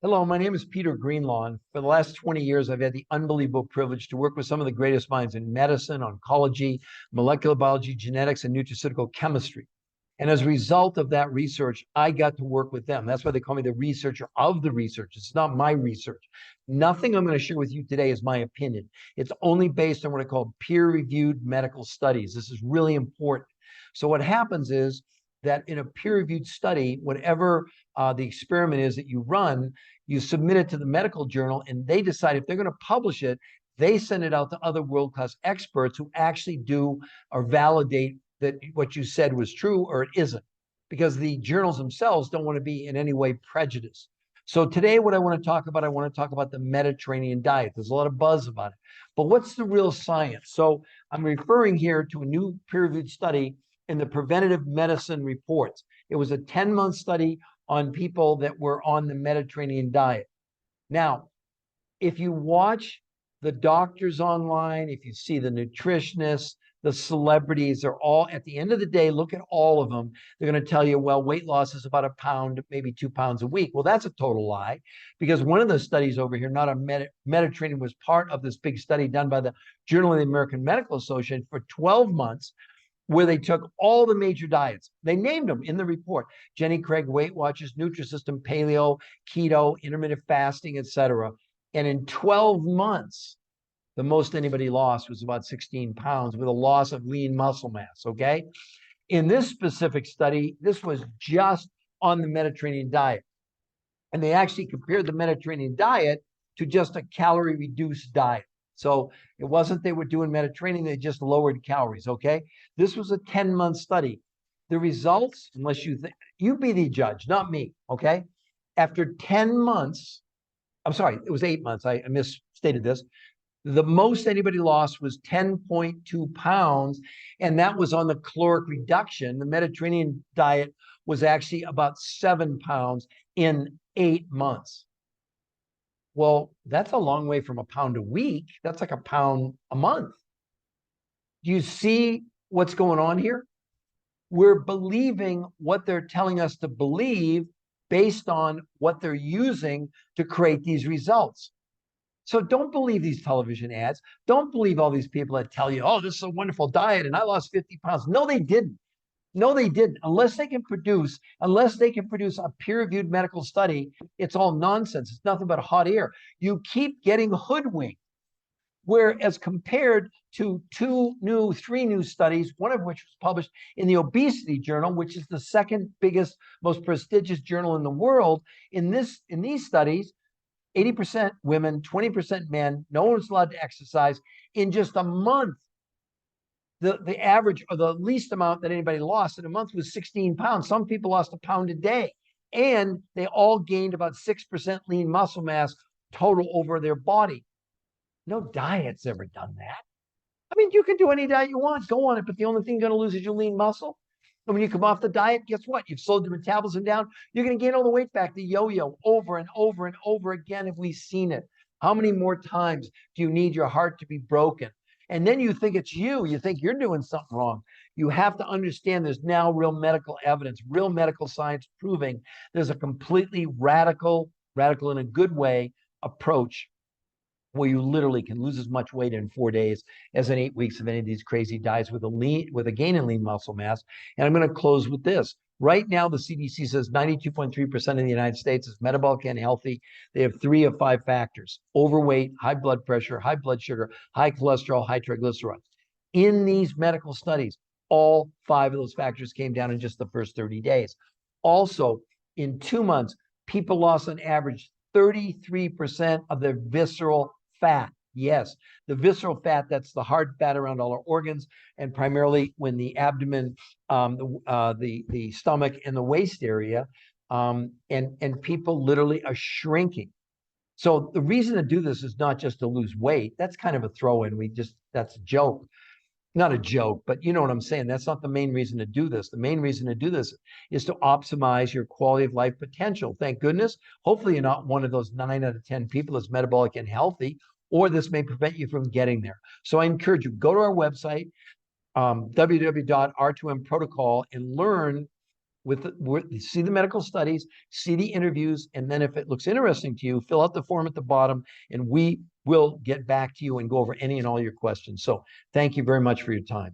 Hello, my name is Peter Greenlawn. For the last 20 years, I've had the unbelievable privilege to work with some of the greatest minds in medicine, oncology, molecular biology, genetics, and nutraceutical chemistry. And as a result of that research, I got to work with them. That's why they call me the researcher of the research. It's not my research. Nothing I'm going to share with you today is my opinion. It's only based on what I call peer-reviewed medical studies. This is really important. So what happens is that in a peer-reviewed study, whatever the experiment is that you run, you submit it to the medical journal, and they decide if they're going to publish it. They send it out to other world-class experts who actually do or validate that what you said was true or it isn't, because the journals themselves don't want to be in any way prejudiced. So today, what I want to talk about the Mediterranean diet. There's a lot of buzz about it, but what's the real science? So I'm referring here to a new peer-reviewed study in the Preventive Medicine Reports. It was a 10-month study on people that were on the Mediterranean diet. Now, if you watch the doctors online, if you see the nutritionists, the celebrities, they're all, at the end of the day, look at all of them. They're going to tell you, well, weight loss is about a pound, maybe 2 pounds a week. Well, that's a total lie, because one of the studies over here, not a Mediterranean, was part of this big study done by the Journal of the American Medical Association for 12 months, where they took all the major diets. They named them in the report: Jenny Craig, Weight Watchers, Nutrisystem, Paleo, Keto, intermittent fasting, etc. And in 12 months, the most anybody lost was about 16 pounds with a loss of lean muscle mass, okay? In this specific study, this was just on the Mediterranean diet. And they actually compared the Mediterranean diet to just a calorie-reduced diet. So it wasn't they were doing Mediterranean, they just lowered calories, okay? This was a 10-month study. The results, unless you think, you be the judge, not me, okay? After 10 months, I'm sorry, it was 8 months, I misstated this. The most anybody lost was 10.2 pounds, and that was on the caloric reduction. The Mediterranean diet was actually about 7 pounds in 8 months. Well, that's a long way from a pound a week. That's like a pound a month. Do you see what's going on here? We're believing what they're telling us to believe based on what they're using to create these results. So don't believe these television ads. Don't believe all these people that tell you, oh, this is a wonderful diet and I lost 50 pounds. No, they didn't. No, they didn't. Unless they can produce a peer-reviewed medical study, it's all nonsense. It's nothing but hot air. You keep getting hoodwinked. Whereas compared to three new studies, one of which was published in the Obesity Journal, which is the second biggest, most prestigious journal in the world, in these studies, 80% women, 20% men, no one was allowed to exercise. In just a month, the average or the least amount that anybody lost in a month was 16 pounds. Some people lost a pound a day, and they all gained about 6% lean muscle mass total over their body. No diet's ever done that. I mean, you can do any diet you want, go on it, but the only thing you're going to lose is your lean muscle. And when you come off the diet, guess what? You've slowed the metabolism down. You're going to gain all the weight back. The yo-yo over and over and over again. Have we seen it? How many more times do you need your heart to be broken? And then you think it's you. You think you're doing something wrong. You have to understand there's now real medical evidence, real medical science proving there's a completely radical in a good way approach where you literally can lose as much weight in 4 days as in 8 weeks of any of these crazy diets with a gain in lean muscle mass. And I'm going to close with this. Right now, the CDC says 92.3% of the United States is metabolic and healthy. They have 3 of 5 factors: overweight, high blood pressure, high blood sugar, high cholesterol, high triglycerides. In these medical studies, all 5 of those factors came down in just the first 30 days. Also, in 2 months, people lost on average 33% of their visceral fat. Yes, the visceral fat, that's the hard fat around all our organs, and primarily when the abdomen, the stomach, and the waist area, and people literally are shrinking. So the reason to do this is not just to lose weight. That's kind of a throw-in. That's a joke. Not a joke, but you know what I'm saying. That's not the main reason to do this. The main reason to do this is to optimize your quality of life potential. Thank goodness. Hopefully you're not one of those 9 out of 10 people that's metabolic and healthy, or this may prevent you from getting there. So I encourage you, go to our website, www.r2mprotocol, and learn see the medical studies, see the interviews, and then if it looks interesting to you, fill out the form at the bottom, and we will get back to you and go over any and all your questions. So thank you very much for your time.